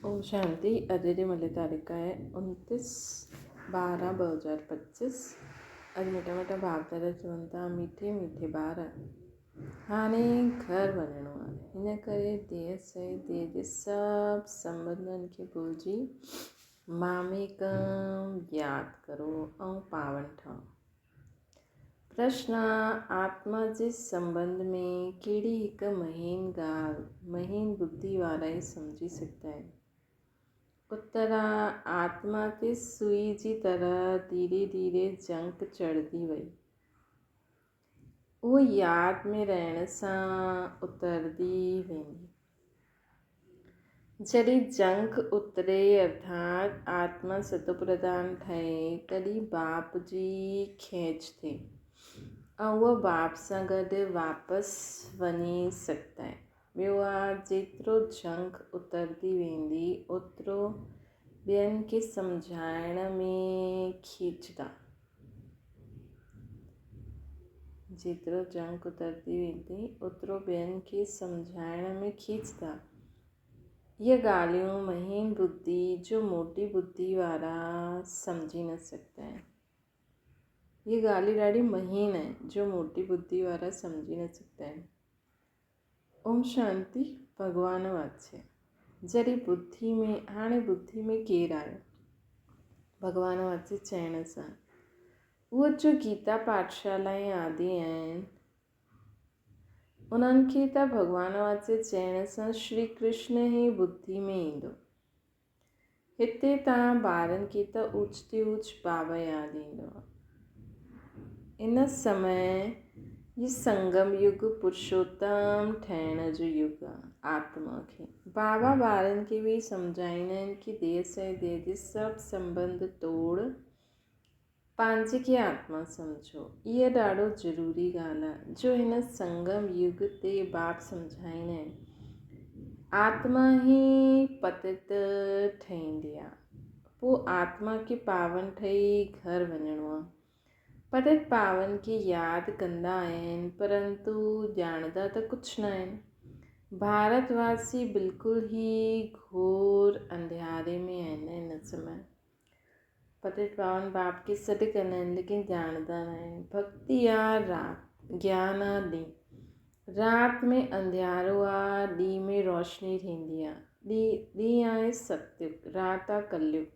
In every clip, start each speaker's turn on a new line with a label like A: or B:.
A: ओम शांति। अॼु जी मुंहिंजी तारीख़ आहे 29/12/2025। अॼु मिठा मिठा भाव दादा चवनि था, मीठे मीठे ॿार हाणे घर वञिणो आहे, हिन करे देरि सां देरि जे सभु संबंधनि खे भुलिजी मामेकम यादि करो ऐं पावन ठहो। प्रश्न: आत्मा जे संबंध में कहिड़ी हिकु महीन ॻाल्हि महीन बुद्धि वारा ई सम्झी सघंदा आहिनि? उत्तर: आत्मा ते सुई जी तरह धीरे धीरे जंक चढ़ंदी वई। उहो यादि में रहण सां उतरंदी वेंदी। जॾहिं जंक उतरे अर्थात आत्मा सतोप्रधान ठहे, तॾहिं बाप जी खेच थिए ऐं उहो बाप सां गॾु वापसि वञी सघंदा आहिनि। ॿियो आहे, जेतिरो जंक उतरंदी वेंदी ओतिरो ॿियनि खे सम्झाइण में खीचंदा। जेतिरो जंक उतरंदी वेंदी ओतिरो ॿियनि खे सम्झाइण में खीचंदा। इहे ॻाल्हियूं महीन बुद्धि जो मोटी बुद्धि वारा सम्झी न सघंदा आहिनि। ये ॻाल्हि ॾाढी महीन आहे जो मोटी बुद्धि वारा सम्झी न सघंदा आहिनि। ओम शांति। भगवान वात्सल्य। जॾहिं बुद्धि में हाणे बुद्धि में केरु आयो? भगवान वात्सल्य चवण सां उहो जो गीता पाठशाला आदि आहिनि, उन्हनि खे त भगवान वात्सल्य चवण सां श्री कृष्ण ई बुद्धि में ईंदो। हिते तव्हां ॿारनि खे त ऊच ते ऊच बाबा यादि ईंदो। इन समय ये संगम युग पुरुषोत्तम ठहिण जो युग आहे। आत्मा खे बाबा ॿारनि खे बि सम्झाईंदा आहिनि कि देर सां देर जे सभु संबंध तोड़ पंहिंजे खे आत्मा सम्झो। इहा ॾाढो ज़रूरी ॻाल्हि आहे जो हिन संगम युग ते बाप सम्झाईंदा आहिनि। आत्मा ई पतित ठहींदी आहे, पोइ आत्मा खे पावन ठही घर वञिणो आहे। पतित पावन खे यादि कंदा आहिनि परंतु ॼाणंदा त कुझु न आहिनि। भारतवासी बिल्कुलु ई घोर अंधियारे में आहिनि हिन समय। पतित पावन बाप खे सॾु कंदा आहिनि लेकिन ॼाणंदा न आहिनि। भक्ति आहे राति, ज्ञान आहे ॾींहुं। राति में अंधियारो आहे, ॾींहं में रोशनी थींदी आहे। ॾींहुं आहे सतयुग, राति आहे कलयुग।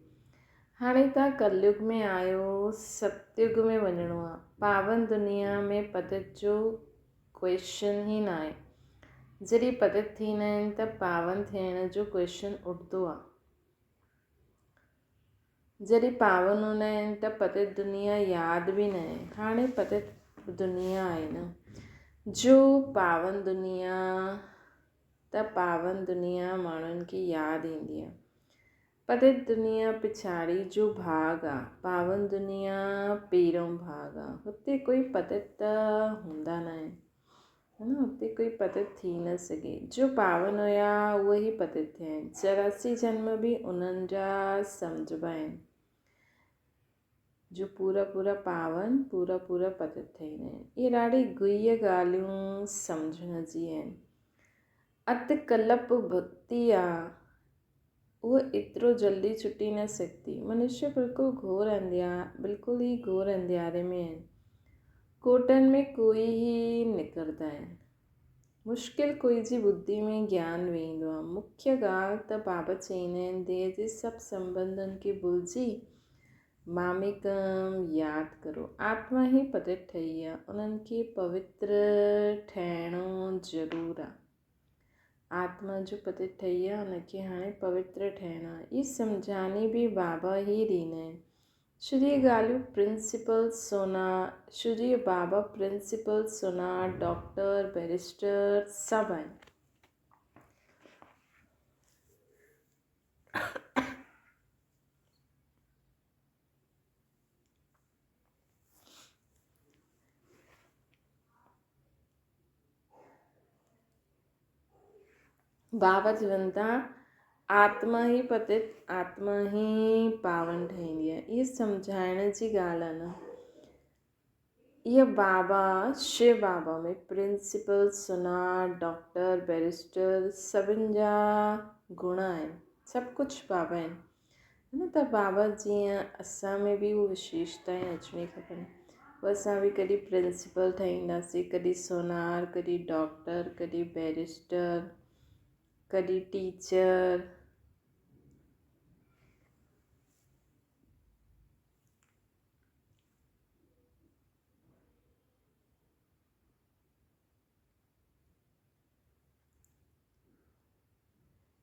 A: हाणे तव्हां कलयुग में आहियो, सतयुग में वञिणो आहे। पावन दुनिया में पतित जो क्वेश्चन ई न आहे। जॾहिं पतित थींदा आहिनि त पावन थियण जो क्वेश्चन उठंदो आहे। जॾहिं पावन हूंदा आहिनि त पतित दुनिया यादि बि न आहे। हाणे पतित दुनिया आहे न जो पावन दुनिया, त पावन दुनिया माण्हुनि खे यादि ईंदी आहे। पतित दुनिया पिछाड़ी जो भाग आहे, पावन दुनिया पहिरों भाग आहे। हुते कोई पतित हूंदा न आहिनि, है न। हुते कोई पतित थी न सघे। जो पावन हुया उहे ई पतित थिया आहिनि। 84 जन्म बि उन्हनि जा सम्झिबा आहिनि जो पूरा पूरा पावन पूरा पूरा पतित थींदा आहिनि। इहे ॾाढी गुह्य ॻाल्हियूं सम्झण जी आहिनि। अतकल्प भक्ति आहे, उहो एतिरो जल्दी छुटी न सघंदी। मनुष्य बिल्कुलु ई घोर अंधियारे में आहिनि। कोटनि में कोई ई निकिरंदा आहिनि। मुश्किल कोई जी बुद्धि में ज्ञान वेंदो आहे। मुख्य ॻाल्हि त बाबा चवंदा आहिनि, देर जे सभु संबंधनि खे भुलिजी मामेकम यादि करो। आत्मा ई पतित ठही आहे, उन्हनि खे पवित्र ठहिणो ज़रूरु आहे। आत्मा जो पतित ठही आहे, हुनखे हाणे पवित्र ठहिणो आहे। इहे सम्झानी बि बाबा ई ॾींदा आहिनि। छो जी ॻाल्हियूं प्रिंसिपल सोना, छो जी बाबा प्रिंसिपल सोना डॉक्टर बैरिस्टर सभु आहिनि। बाबा चवनि था, आत्मा ई पतित, आत्मा ई पावन ठहींदी आहे। इहे सम्झाइण जी ॻाल्हि आहे न। इहे बाबा शिव बाबा में प्रिंसिपल सुना डॉक्टर बैरिस्टर सभिनि जा गुण आहिनि। सभु कुझु बाबा आहिनि, है न। त बाबा जीअं असां में बि उहे विशेषताएं अचणी खपनि। पोइ असां बि कॾहिं प्रिंसिपल ठहींदासीं, कॾहिं सोनार, कॾहिं डॉक्टर, कॾहिं बैरिस्टर, कॾहिं टीचर।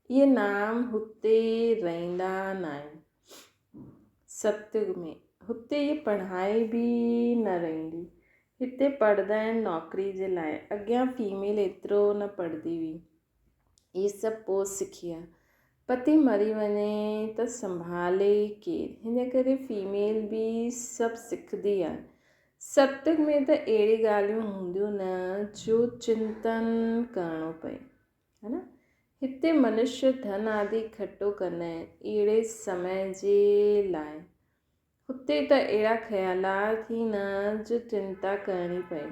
A: इहे नाम हुते रहंदा न आहिनि सत्युग में। हुते इहे पढ़ाई बि न रहंदी। हिते पढ़ंदा आहिनि नौकिरी जे लाइ। अॻियां फीमेल एतिरो न पढ़ंदी हुई, इहे सभु पोइ सिखी आहे। पति मरी वञे त संभाले केरु, हिन करे फीमेल बि सभु सिखंदी आहे। सत्युग में त अहिड़ी ॻाल्हियूं हूंदियूं न जो चिंतन करिणो पए, है न। हिते मनुष्य धन आदि इकठो कंदा आहिनि अहिड़े समय जे लाइ। हुते त अहिड़ा ख़्यालात ई न जो चिंता करणी पए।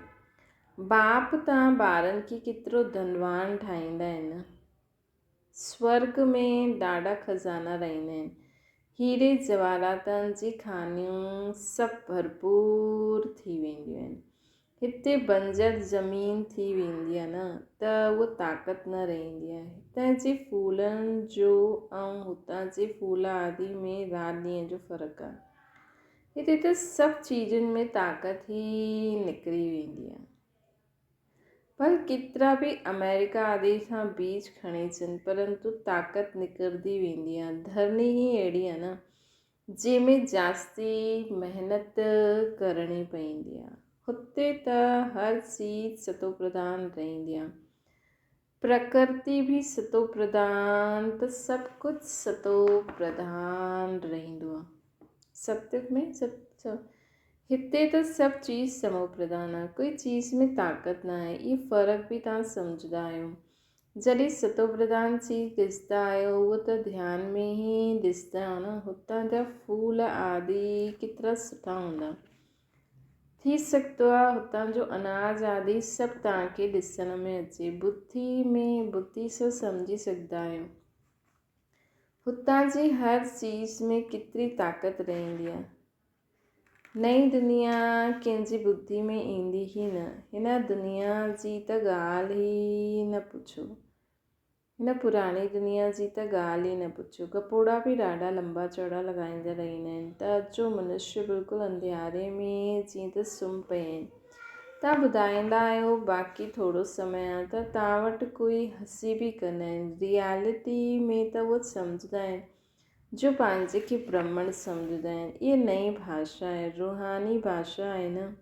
A: बाप तव्हां ॿारनि खे केतिरो धनवान ठाहींदा आहिनि। स्वर्ग में ॾाढा खज़ाना रहंदा आहिनि, हीरे जवाहरातनि जी खानियूं सभु भरपूर थी वेंदियूं आहिनि। हिते बंजर ज़मीन थी वेंदी आहे न, त उहा ताक़त न रहंदी आहे। हितां जे फूलनि जो ऐं हुतां जे फूल आदि में राति ॾींहं जो फ़र्क़ु आहे। हिते त सभु चीज़ुनि में ताक़त ई निकिरी वेंदी आहे। पर केतिरा बि अमेरिका आदि सां बीज खणी अचनि, परंतु ताक़त निकिरंदी वेंदी आहे। धरणी ई अहिड़ी आहे न, जंहिंमें जास्ती महिनत करणी पवंदी आहे। हुते त हर चीज़ सतो प्रधान रहंदी आहे। प्रकृति भी सतो प्रधान, त सभु कुझु सतो प्रधान रहंदो आहे। सत्युग में सभु हिते त सभु चीज़ समो प्रधान आहे, कोई चीज़ में ताक़त न आहे। इहो फ़र्क़ु बि तव्हां सम्झंदा आहियो। जॾहिं सतो प्रधान चीज़ ॾिसंदा आहियो उहो त ध्यान में ई ॾिसंदा आहियो न। हुतां जा फूल आदि केतिरा सुठा हूंदा। थी सघंदो आहे हुतां जो अनाज आदि सभु तव्हांखे ॾिसण में अचे। बुद्धि सां सम्झी सघंदा आहियो हुतां जी हर चीज़ में केतिरी ताक़त रहंदी आहे। नई दुनिया कंहिंजी बुद्धि में ईंदी ई न। हिन दुनिया जी त ॻाल्हि ई न पुछो, हिन पुराणी दुनिया जी त ॻाल्हि ई न पुछो। कपोड़ा बि ॾाढा लंबा चौड़ा लॻाईंदा रहंदा आहिनि, त अचो मनुष्य बिल्कुलु अंधियारे में जीअं त सुम्ही पिया आहिनि। तव्हां ॿुधाईंदा आहियो बाक़ी थोरो समय आहे, त तव्हां वटि कोई हसी बि कंदा आहिनि। रियलिटी में त उहे सम्झंदा आहिनि जो पंहिंजे खे ब्रह्मण सम्झंदा आहिनि। इहा नई भाषा आहे, रूहानी भाषा आहे न।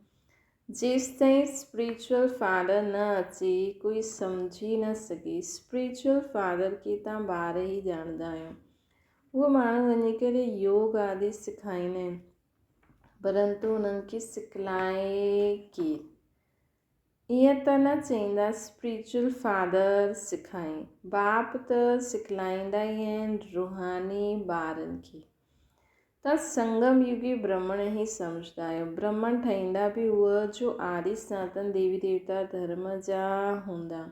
A: जेसिताईं स्पिरिचुअल फादर न अचे कोई सम्झी न सघे। स्पिरिचुअल फादर खे तव्हां ॿार ई ॼाणंदा आहियो। उहे माण्हू वञी करे योग आदि सेखारींदा आहिनि, परंतु उन्हनि खे सिखलाए केरु? ईअं त न चईंदा स्पिरिचुअल फादर सेखारे। बाप त सिखलाईंदा ई आहिनि रूहानी ॿारनि खे। त संगम युगी ब्राह्मण ई सम्झंदा आहियो। ब्राह्मण ठहींदा बि उहा जो आदि सनातन देवी देवता धर्म जा हूंदा।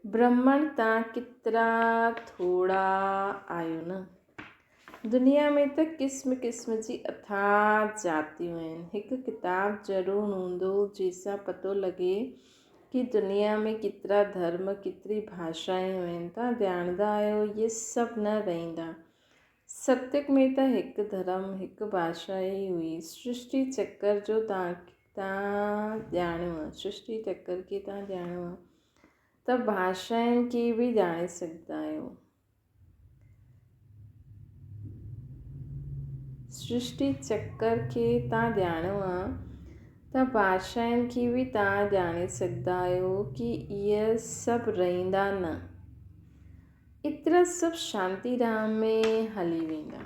A: ब्राह्मण तव्हां केतिरा थोरा आहियो न। दुनिया में त क़िस्म क़िस्म जी अथाह जातियूं आहिनि। हिकु किताबु ज़रूरु हूंदो जंहिंसां पतो लॻे कि दुनिया में केतिरा धर्म, केतिरी भाषायूं आहिनि। तव्हां ॼाणंदा आहियो इहे सभु न रहंदा। सत्युग में त हिकु धर्म, हिकु भाषा ई हुई। सृष्टि चक्र जो तव्हां ॼाणियो आहे, सृष्टि चक्र खे तव्हां ॼाणियो आहे, त भाषाउनि खे बि ॼाणे सघंदा आहियो। सृष्टि चक्र खे तव्हां ॼाणियो आहे, त भाषाउनि खे बि तव्हां ॼाणे सघंदा आहियो कि इहे सभु रहंदा न। एतिरा सभु शांति धाम में हली वेंदा।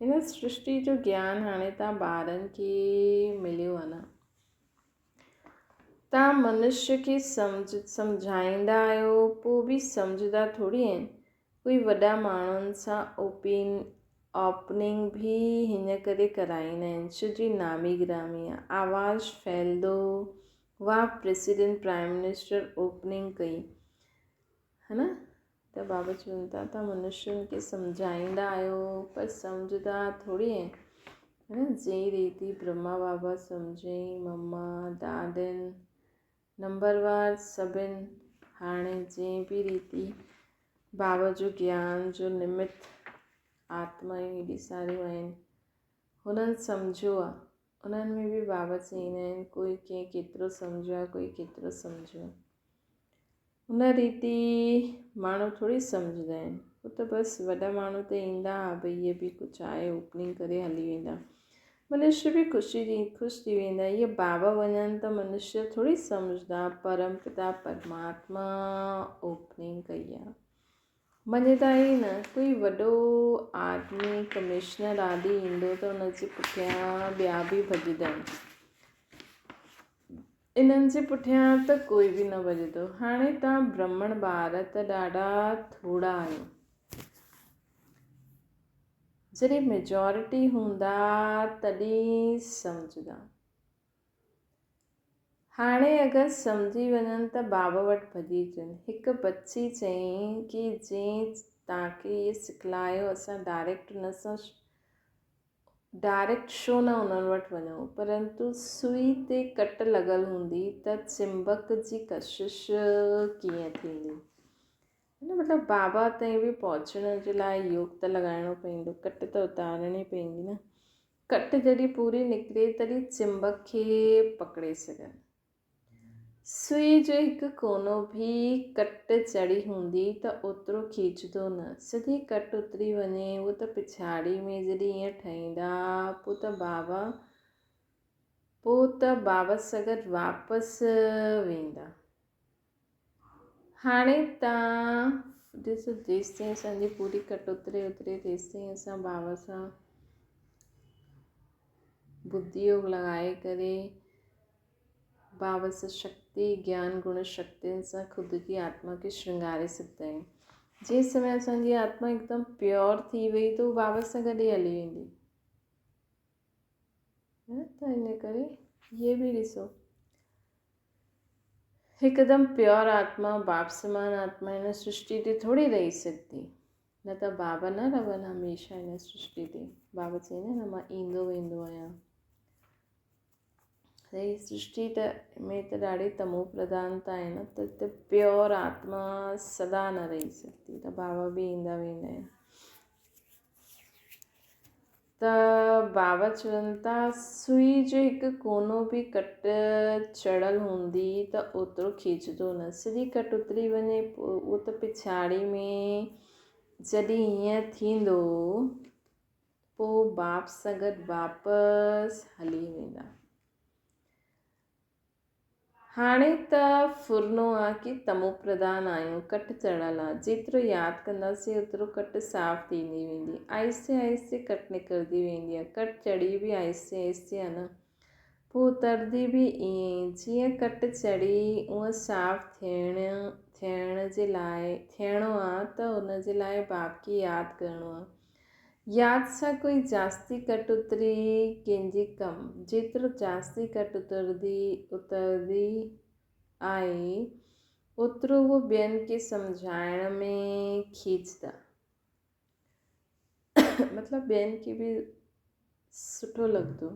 A: हिन सृष्टि जो ज्ञान हाणे तव्हां ॿारनि खे मिलियो आहे न। तव्हां मनुष्य खे सम्झाईंदा आहियो, पोइ बि सम्झंदा थोरी आहिनि। कोई वॾा माण्हुनि सां ओपनिंग बि हिन करे कराईंदा आहिनि छो जी नामी गिरामी आहे। आवाज़ु फैलंदो। वाह प्रेसिडेंट प्राइम मिनिस्टर ओपनिंग कई, है न। त बाबा चवनि था तव्हां मनुष्यनि खे सम्झाईंदा आहियो पर सम्झंदा थोरी आहिनि, है न। जंहिं रीति ब्रह्मा बाबा सम्झाई मम्मा दादनि नंबरवार सभिनि, हाणे जंहिं बि रीति बाबा जो ज्ञान जो निमित्त आत्मायूं हेॾी सारियूं आहिनि हुननि सम्झो आहे, उन्हनि में बि बाबा चईंदा आहिनि कोई कंहिं केतिरो सम्झो आहे, कोई केतिरो सम्झो आहे। हुन रीति माण्हू थोरी सम्झंदा आहिनि, हू त बसि वॾा माण्हू त ईंदा, भई इहे बि कुझु आहे ओपनिंग करे हली वेंदा, मनुष्य बि ख़ुशि थी वेंदा। इहे बाबा वञनि त मनुष्य थोरी सम्झंदा परम पिता परमात्मा ओपनिंग कई आहे। मञंदा ई न, कोई वॾो आदमी कमिश्नर आदि ईंदो त हुनजे पुठियां ॿिया बि भॼंदा आहिनि, इन्हनि जे पुठियां त कोई बि न भॼंदो। हाणे तव्हां ब्राह्मण ॿार त ॾाढा थोरा आहियो, जॾहिं मेजॉरिटी हूंदा तॾहिं सम्झंदा। हाणे अगरि सम्झी वञनि त बाबा वटि भॼी अचनि। हिकु बच्ची चयईं कि जंहिं तव्हांखे इहे सिखलायो असां डायरेक्ट छो न उन्हनि वटि वञूं, परंतु सुई ते कट लॻल हूंदी त चिंबक जी कशिश कीअं थींदी, हिन मतिलबु बाबा ताईं बि पहुचण जे लाइ योग त लॻाइणो पवंदो, कट त उतारणी पवंदी न। कट जॾहिं पूरी निकिरे तॾहिं चिंबक खे पकिड़े सघनि। सुई जो हिकु कोनो बि कट चढ़ी हूंदी त ओतिरो खींचंदो न, सिधी कट उतरी वञे उहो त पिछाड़ी में जॾहिं ईअं ठहींदा पोइ त बाबा सां गॾु वापसि वेंदा। हाणे तव्हां ॾिसो जेसिताईं असांजी पूरी कट उतरे तेसिताईं असां बाबा सां बुद्धि योग लॻाए करे बाबा सां शक्ति ज्ञान गुण शक्तियुनि सां ख़ुदि जी आत्मा खे श्रृंगारे सघंदा आहियूं। जंहिं समय असांजी आत्मा हिकदमि प्योर थी वई त बाबा सां गॾु ई हली वेंदी, त इन करे इहे बि ॾिसो, हिकदमि प्योर आत्मा बाप समान आत्मा हिन सृष्टि ते थोरी रही सघंदी, न त बाबा न रहनि हमेशह हिन सृष्टि ते। बाबा चवंदा न मां ईंदो वेंदो आहियां। ही सृष्टि में त ॾाढी तमो प्रधानता आहे न, त हिते प्योर आत्मा सदा न रही सघंदी, त बाबा बि ईंदा वेंदा आहिनि। त बाबा चवनि था सुई जो हिकु कोनो बि कट चढ़ल हूंदी त ओतिरो खींचंदो न, सिधी कट उतरी वञे उहो त पिछाड़ी में जॾहिं हीअं थींदो पोइ बाप सां गॾु वापसि हली वेंदा। हाणे त फुरनो आहे कि तमो प्रधान आहियूं, कट चढ़ल आहे, जेतिरो यादि कंदासीं ओतिरो कट साफ़ थींदी वेंदी, आहिस्ते आहिस्ते कट निकिरंदी वेंदी आहे। कट चढ़ी बि आहिस्ते आहिस्ते आहे न, पोइ उतरदी बि ईअं, जीअं कट चढ़ी उहा साफ़ थियण जे लाइ थियणो आहे त हुनजे लाइ बाप खे यादि करिणो आहे। यादि सां कोई जास्ती कट उतरी कंहिंजी कम, जेतिरो जास्ती कट उतरदी आहे ओतिरो उहो ॿियनि खे सम्झाइण में खींचंदा, मतिलबु ॿियनि खे बि सुठो लॻंदो।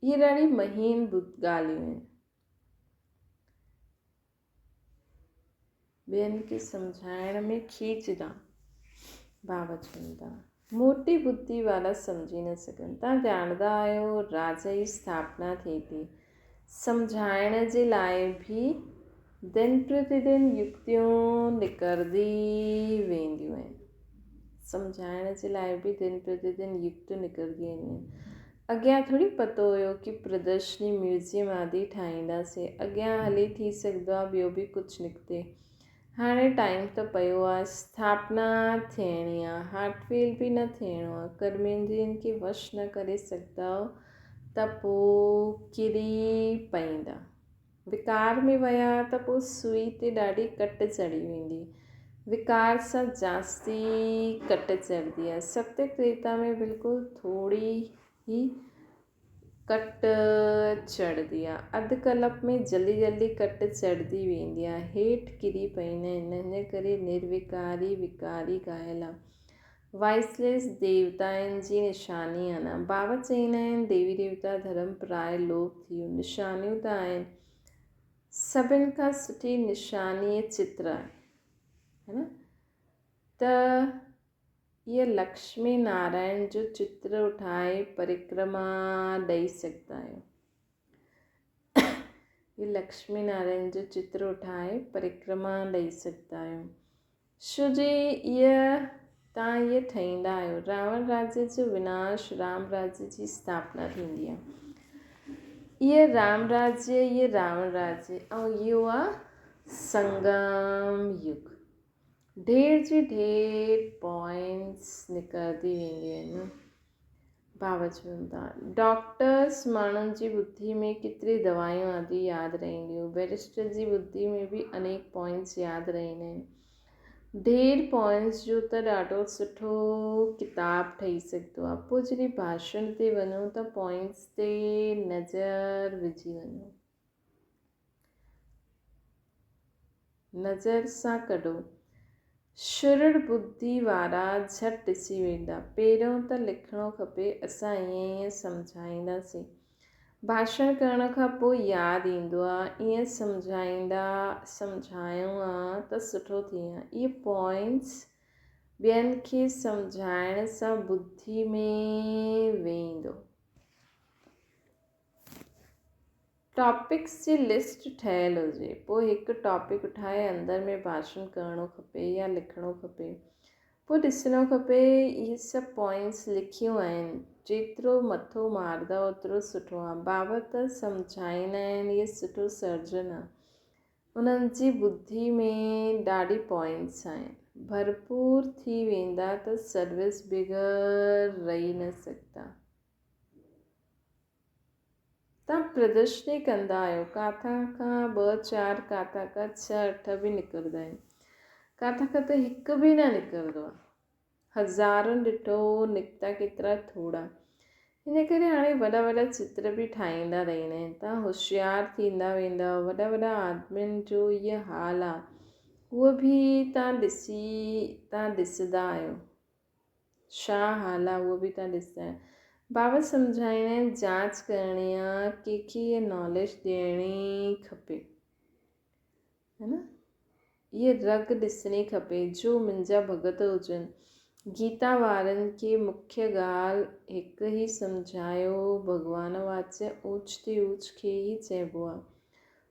A: इहे ॾाढी महीन ॻाल्हियूं आहिनि, ॿियनि खे सम्झाइण में खींचंदा। बाबा चवनि था मोटी बुद्धि वारा सम्झी न सघनि। तव्हां ॼाणंदा आहियो राजा जी स्थापना थिए थी, सम्झाइण जे लाइ बि दिन प्रतिदिन युक्तियूं निकिरंदी वेंदियूं आहिनि, सम्झाइण जे लाइ बि दिन प्रतिदिन युक्तियूं निकिरंदी वेंदियूं आहिनि। अॻियां थोरी पतो हुयो कि प्रदर्शनी म्यूज़ियम आदि ठाहींदासीं, अॻियां हली थी सघंदो आहे ॿियो बि कुझु निकिते। हाणे टाइम त पियो आहे, स्थापना थियणी आहे, हार्टफेल बि न थियणो आहे, कर्मेंद्रियनि खे वश न करे सघंदा त पोइ किरी पईंदा, विकार में विया त पोइ सुई ते ॾाढी कट चढ़ी वेंदी, विकार सां जास्ती कट चढ़ंदी आहे। सत्य त्रेता में बिल्कुलु थोरी ई कट चढ़ंदी आहे, अधु कलप में जल्दी जल्दी कट चढ़ंदी वेंदी आहे, हेठि किरी पवंदा आहिनि, हिन करे निर्विकारी विकारी ॻायल आहे। वाइसलेस देवताउनि जी निशानी आहे न। बाबा चवंदा आहिनि देवी देवता धर्म प्राय लोप थी वियो, निशानियूं त आहिनि। सभिनि खां सुठी निशानी चित्र आहे, है न। त इहे लक्ष्मी नारायण जो चित्र ठाहे परिक्रमा ॾेई सघंदा आहियो। ये लक्ष्मी नारायण जो चित्र ठाहे परिक्रमा ॾेई सघंदा आहियो। छो जे तव्हां इहे ठाहींदा आहियो, रावण राज्य जो विनाश, राम राज्य जी स्थापना थींदी आहे। ये राम राज्य, ये रावण राज्य, ऐं इहो आहे संगम युग। ढेर जी ढेर पॉइंट्स निकिरंदी वेंदियूं आहिनि। बाबा चवनि था डॉक्टर्स माण्हुनि जी ॿुधी में केतिरी दवायूं आदि यादि रहंदियूं, बैरिस्टर जी ॿुधी में बि अनेक पॉइंट्स यादि रहंदा आहिनि। ढेर पॉइंट्स जो त ॾाढो सुठो किताबु ठही सघंदो आहे। पोइ जॾहिं भाषण ते वञो त पॉइंट्स ते नज़र विझी वञो, नज़र सां कढो। शुरड़ बुद्धि वारा झटि ॾिसी वेंदा। पहिरियों त लिखिणो खपे, असां ईअं सम्झाईंदासीं, भाषण करण खां पोइ यादि ईंदो आहे, ईअं सम्झायूं आहे त सुठो थी आहे। इहे पॉइंट्स ॿियनि खे सम्झाइण सां बुद्धि में वेंदो। टॉपिक्स जी लिस्ट ठहियलु हुजे, पोइ हिकु टॉपिक उठाए अंदरि में भाषण करिणो खपे या लिखिणो खपे। पोइ ॾिसणो खपे इहे सभु पॉइंट्स लिखियूं आहिनि, जेतिरो मथो मारंदा ओतिरो सुठो आहे। बाबा त सम्झाईंदा आहिनि, इहे सुठो सर्जन आहे, उन्हनि जी बुद्धि में ॾाढी पॉइंट्स आहिनि। भरपूर थी वेंदा त सर्विस बग़ैर रही न सघंदा। तव्हां प्रदर्शनी कंदा आहियो, काथां खां 2-4, काथां खां 6-8 बि निकिरंदा आहिनि, काथां खां त हिकु बि न निकिरंदो आहे। हज़ारनि ॾिठो, निकिता केतिरा थोरा। हिन करे हाणे वॾा वॾा चित्र बि ठाहींदा रहंदा आहिनि। तव्हां होशियारु थींदा वेंदा। वॾा वॾा आदमियुनि जो इहो हाल आहे, उहो बि तव्हां ॾिसंदा आहियो, छा हाल आहे उहो बि तव्हां ॾिसंदा आहियो। बाबा सम्झाईंदा आहिनि जांच करणी आहे, कंहिंखे इहा नॉलेज ॾियणी खपे, है न। इहे रग ॾिसणी खपे जो मुंहिंजा भगत हुजनि। गीता वारनि खे मुख्य ॻाल्हि हिकु ई सम्झायो, भॻवान वाच्य ऊच ते ऊच खे ई चइबो आहे।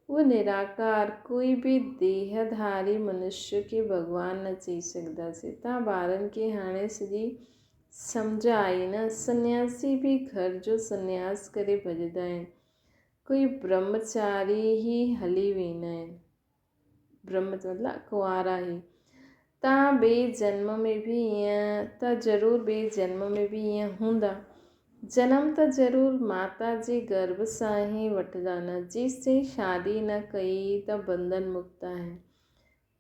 A: उहो निराकार, कोई बि देहधारी मनुष्य खे भॻवान न चई सघंदासीं। तव्हां ॿारनि खे हाणे सॼी सम्झ आई न। सन्यासी बि घर जो सन्यास करे भॼंदा आहिनि, कोई ब्रह्मचारी ई हली वेंदा आहिनि। ब्रह्म मतिलबु कुंवारा ई। तव्हां ॿिए जन्म में बि ईअं त ज़रूरु ॿिए जन्म में बि ईअं हूंदा। जनम त ज़रूरु माता जे गर्भ सां ई वठंदा न। जेसिताईं शादी न कई त बंधन मुक्त आहिनि।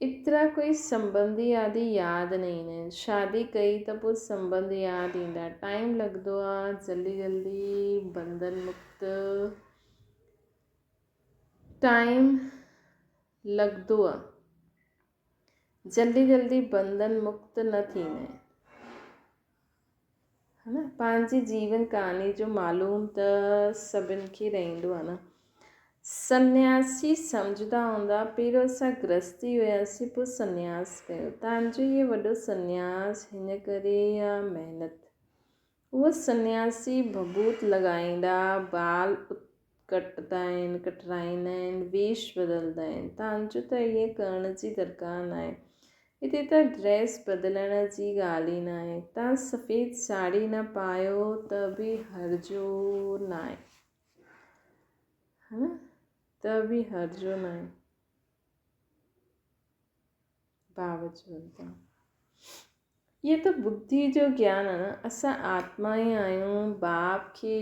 A: एतिरा कोई संबंधी आदि यादि न ईंदा आहिनि। शादी कई त पोइ संबंध यादि ईंदा, टाइम लॻंदो आहे। जल्दी जल्दी बंधन मुक्त टाइम लॻंदो आहे, जल्दी जल्दी बंधन मुक्त न थींदा आहिनि, है न। पंहिंजी जीवन कहानी जो मालूम त सभिनि खे रहंदो आहे न। सन्यासी सम्झंदा हूंदा, पहिरियों असां गृहस्थी हुयासीं, पोइ सन्यास कयो। तव्हांजो इहो वॾो सन्यास हिन करे या महिनत। उहो सन्यासी भभूत लॻाईंदा, बाल कटंदा आहिनि, कटराईंदा आहिनि, वेश बदिलंदा आहिनि। तव्हांजो त ईअं करण जी दरकार न आहे। हिते त ड्रेस बदिलण जी ॻाल्हि ई न आहे। तव्हां सफ़ेद साड़ी न पायो त बि हर्जो न आहे, है न, त बि हर्जो न आहे। बाबा चवनि था इहे त बुद्धि जो ज्ञान आहे न। असां आत्मा ई आहियूं, बाप खे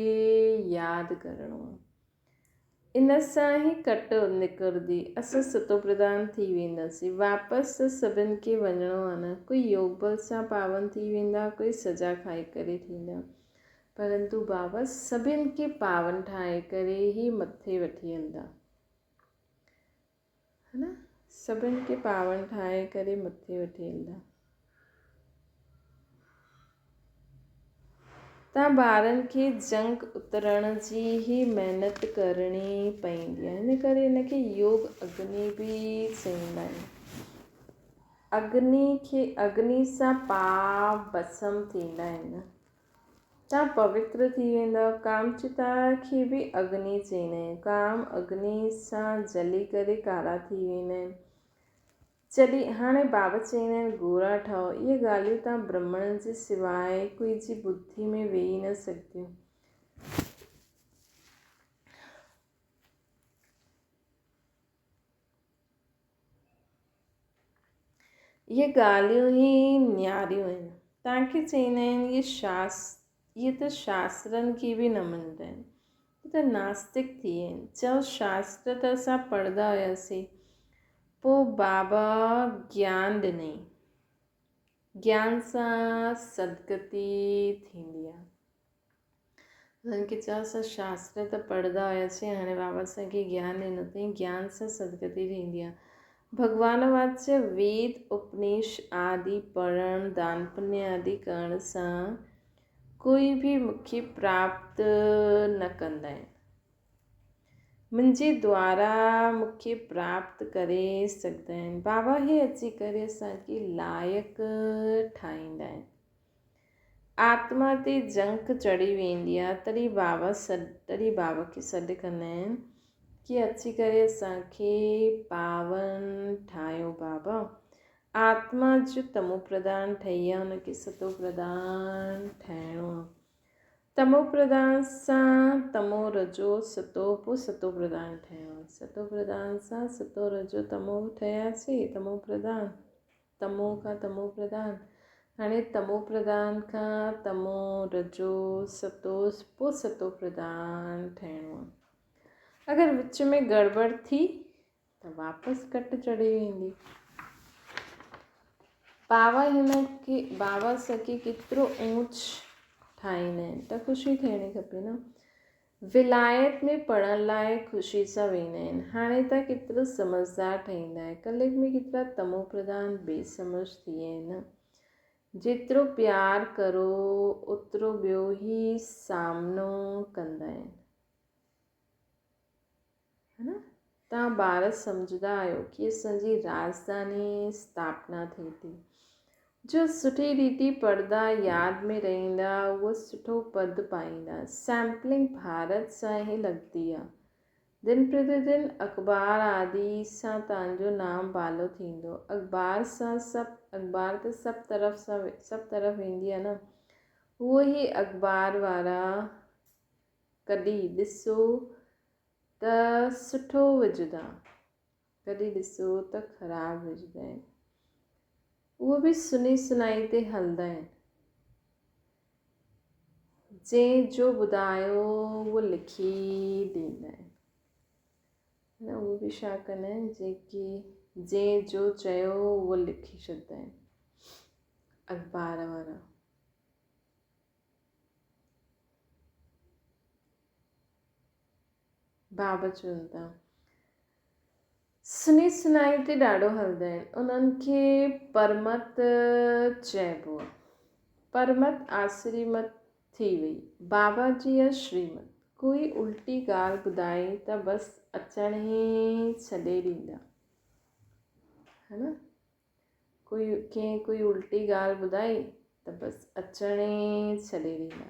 A: यादि करिणो आहे, इन सां ई कट निकिरंदी। असां सतो प्रधान थी वेंदासीं। वापसि सभिनि खे वञिणो आहे न। कोई योग बल सां पावन थी वेंदा, कोई सजा खाई करे थींदा। परंतु बाबा सभिनि खे पावन ठाहे करे ई मथे वठी वेंदा, है न। सभिनि खे पावन ठाहे करे मथे वठी वेंदा। तव्हां ॿारनि खे जंग उतरण जी ई महिनत करणी पवंदी आहे, हिन करे हिनखे योग अग्नि बि चवंदा आहिनि। अग्नि सां पाप भस्म थींदा आहिनि, तव्हां पवित्र थी वेंदव। कामचिता खे बि अग्नि चवंदा आहिनि। काम अग्नि सां जली करे कारा थी वेंदा आहिनि। हाणे बाबा चवंदा आहिनि गोरा ठहो। इहे ॻाल्हियूं तव्हां ब्राह्मणनि जे सवाइ कोई जी बुद्धि में वेही न सघंदियूं। इहे ॻाल्हियूं ई न्यारियूं आहिनि। तव्हांखे चवंदा आहिनि इहे त शास्त्रनि खे बि न मञंदा आहिनि, इहे त नास्तिक थी विया आहिनि। चओ शास्त्र त असां पढ़ंदा हुआसीं, पोइ बाबा ज्ञान ॾिनई। ज्ञान सां सदगति थींदी आहे। हुननि खे चयो असां शास्त्र त पढ़ंदा हुआसीं, हाणे बाबा असांखे ज्ञान ॾिनो अथई, ज्ञान सां सदगति थींदी आहे। भगवान वाच्य वेद उपनिषद आदि पढ़णु, दान पुण्य आदि करण सां कोई बि मूंखे प्राप्त न कंदा आहिनि। मुंहिंजे द्वारा मूंखे प्राप्त करे सघंदा आहिनि। बाबा ई अची करे असांखे लाइक़ु ठाहींदा आहिनि। आत्मा ते जंग चढ़ी वेंदी आहे, तॾहिं बाबा खे सॾु कंदा आहिनि कि अची करे असांखे पावन ठाहियो बाबा। आत्मा जो तमो प्रधान ठही आहे, हुनखे सतो प्रधान ठाहिणो आहे। तमो प्रधान सां तमो रजो सतो, पोइ सतो प्रधान ठहियो आहे। सतो प्रधान सां सतो रजो तमो ठहियासीं, तमो प्रधान, तमो खां तमो प्रधान। हाणे तमो प्रधान खां तमो रजो सतो, पोइ सतो प्रधान ठहिणो आहे। अगरि विच में गड़बड़ थी त वापसि घटि चढ़ी वेंदी। बाबा असांखे केतिरो ऊंच ठाहींदा आहिनि, त ख़ुशी थियणी खपे न। विलायत में पढ़ण लाइ ख़ुशी सां वेंदा आहिनि। हाणे त केतिरो समझदार ठहींदा आहिनि। कलियुग में केतिरा तमो प्रधान बेसमझ थी विया आहिनि। जेतिरो प्यार करो ओतिरो ॿियो ई सामनो कंदा आहिनि, है न। तव्हां ॿार सम्झंदा आहियो कि असांजी राजधानी स्थापना थिए थी। जो सुठी रीति पढ़ंदा, यादि में रहंदा, उहो सुठो पद पाईंदा। सैम्पलिंग भारत सां ई लॻंदी आहे। दिन प्रतिदिन अख़बार आदि सां तव्हांजो नाम बालो थींदो। अख़बार त सभु तरफ़ वेंदी आहे न। उहो ई अख़बार वारा कॾहिं ॾिसो त सुठो विझंदा, कॾहिं ॾिसो त ख़राबु विझंदा आहिनि। उहो बि सुनी सुनाई ते हलंदा आहिनि। जंहिंजो ॿुधायो उहो लिखी ॾींदा आहिनि न। उहो बि छा कंदा आहिनि, जंहिंजो चयो उहो लिखी छॾंदा आहिनि अख़बार वारा। बाबा चवनि था सुनी सुनाई ते ॾाढो हलंदा आहिनि। उन्हनि खे परमत चइबो आहे। परमत आश्रीमत थी वई, बाबा जी आहे श्रीमत। कोई उल्टी ॻाल्हि ॿुधाई त बसि अचण ई छॾे ॾींदा, है न। कोई उल्टी ॻाल्हि ॿुधाई त बसि अचण ई छॾे ॾींदा।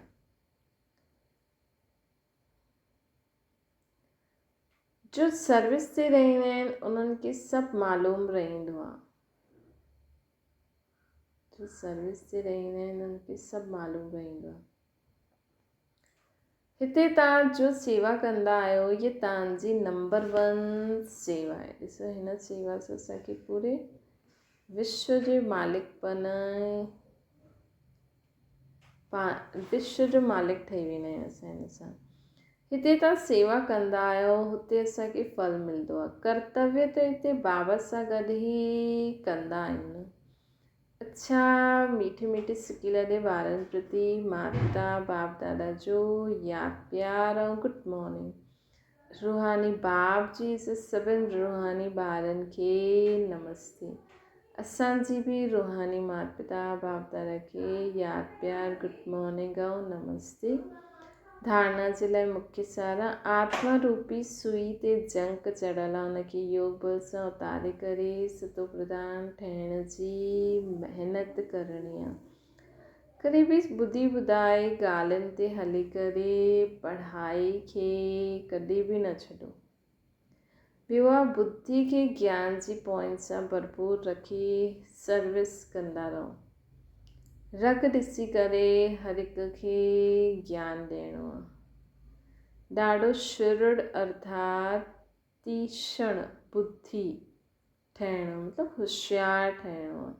A: जो सर्विस ते रहंदा आहिनि उन्हनि खे सभु मालूम रहंदो आहे। जो सर्विस ते रहंदा आहिनि उन्हनि खे सभु मालूम रहंदो आहे। हिते तव्हां जो सेवा कंदा आहियो, इहा तव्हांजी नंबर 1 सेवा आहे। ॾिसो, हिन सेवा सां असांखे पूरे विश्व जे विश्व जो मालिक ठही वेंदा आहियूं असां हिन सां। हिते तव्हां सेवा कंदा आहियो, हुते असांखे फल मिलंदो आहे। कर्तव्य त हिते बाबा सां गॾु ई कंदा आहियूं। अच्छा मीठे मीठे सिकिल दे ॿारनि प्रति माता पिता बाप दादा जो यादि प्यार ऐं गुड मॉर्निंग। रूहानी बाप जी सभिनि रूहानी ॿारनि खे नमस्ते। असांजी बि रूहानी माता पिता बाप दादा खे यादि प्यार गुड मॉर्निंग ऐं नमस्ते। धारणा जे लाइ मुख्य सारा आत्मा रूपी सुई ते जंक चढ़ियल आहे, हुनखे योग बल सां उतारे करे सतो प्रधान ठहिण जी महिनत करणी आहे। कॾहिं बि ॿुधी ॿुधाए ॻाल्हियुनि ते हली करे पढ़ाई खे कॾहिं बि न छॾो। ॿियो आहे बुद्धि खे ज्ञान जी पॉइंट सां भरपूर रखी सर्विस कंदा रहो। रग ॾिसी करे हर हिक खे ज्ञान ॾियणो आहे। ॾाढो शुरुड़ अर्थात तीक्ष्ण बुद्धि ठहिणो, मतिलबु होशियारु ठहिणो आहे।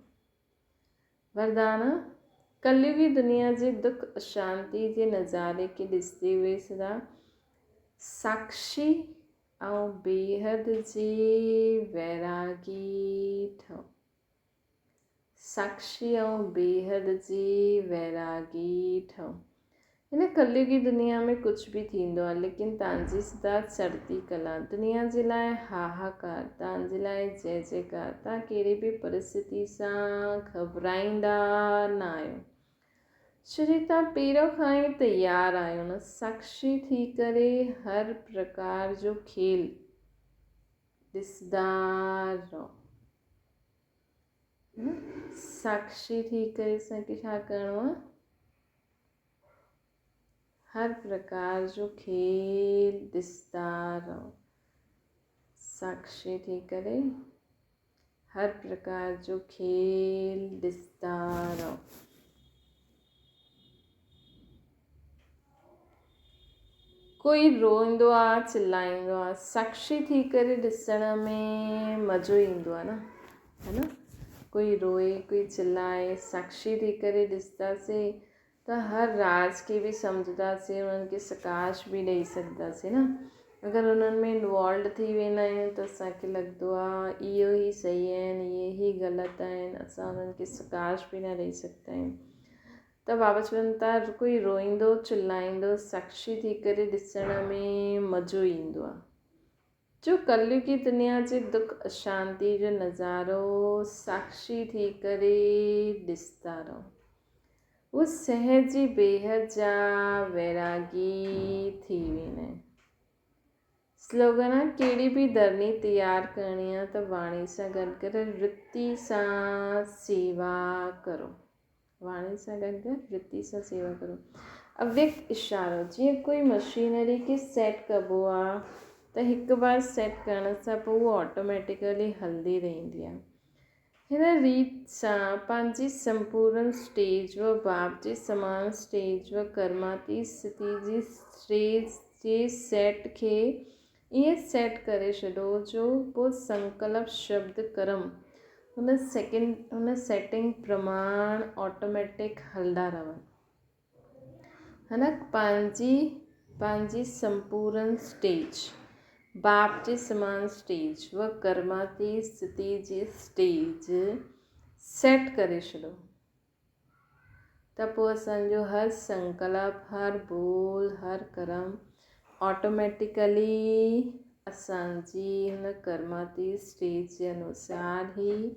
A: वरदान कलयुगी दुनिया जे दुख अशांति जे नज़ारे खे ॾिसंदे हुए सदा साक्षी ऐं बेहद जे वैरागी ठहो। साक्षी ऐं बेहद जी वैरागी ठहो। हिन कलयुगी दुनिया में कुझु बि थींदो आहे, लेकिन तव्हांजी सदा चढ़ती कला दुनिया जे लाइ हाहाकार, तव्हांजे लाइ जय जयकार। तव्हां कहिड़ी बि परिस्थिति सां घबराईंदा न आहियो, छो जो तव्हां पहिरियों खां ई तयारु आहियो न। साक्षी थी करे हर प्रकार जो खेल ॾिसंदा रहो। साक्षी थी करे असांखे छा करिणो आहे? हर प्रकार जो खेल ॾिसंदा रहो। साक्षी थी करे हर प्रकार जो खेल ॾिसंदा रहो। कोई रोईंदो आहे, चिल्लाईंदो आहे, साक्षी थी करे ॾिसण में मज़ो ईंदो आहे न, है न। कोई रोए, कोई चिल्लाए, साक्षी थी करे ॾिसंदासीं त हर राज खे बि सम्झंदासीं, उन्हनि खे सकाश बि ॾेई सघंदासीं न। अगरि उन्हनि में इन्वॉल्व थी वेंदा आहियूं त असांखे लॻंदो आहे इहो ई सही आहिनि, इहे ई ग़लति आहिनि, असां उन्हनि खे सकाश बि न ॾेई सघंदा आहियूं। त बाबा चवनि था कोई रोईंदो चिल्लाईंदो साक्षी थी करे ॾिसण में मज़ो ईंदो आहे। जो कलयुगी दुनिया जे दुख अशांति जो नज़ारो साक्षी थी करे ॾिसंदा रहो। उहे सहज ई बेहद जा वैरागी थी वेंदा आहिनि। स्लोगन आहे कहिड़ी बि धरनी तयारु करणी आहे त वाणी सां गॾु करे वृत्ति सां सेवा करो। वाणी सां गॾु वृत्ति सां सेवा करो। अव्यक्त इशारो, जीअं कोई मशीनरी खे सेट कबो आहे त हिकु बार सेट करण सां पोइ उहो ऑटोमेटिकली हलंदी रहंदी आहे। हिन रीत सां पंहिंजी संपूर्ण स्टेज व बाप जे समान स्टेज व कर्माती स्थिति जी स्टेज जे सेट खे ईअं सेट करे छॾो जो पोइ संकल्प शब्द कर्म हुन सेटिंग प्रमाण ऑटोमेटिक हलंदा रहनि, है न। पंहिंजी संपूर्ण स्टेज बाप जे समान स्टेज व कर्माती स्थिति जी स्टेज सेट करे छॾो त पोइ असांजो हर संकल्प, हर बोल, हर कर्म ऑटोमेटिकली असांजी हिन कर्माती स्टेज जे अनुसार ई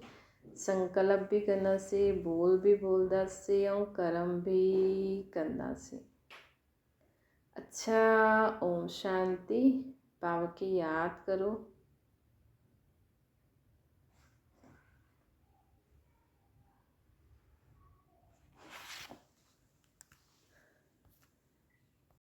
A: संकल्प बि कंदासीं, बोल बि बोलंदासीं ऐं कर्म बि कंदासीं। अच्छा, ओम शांति। बाबा खे यादि करो।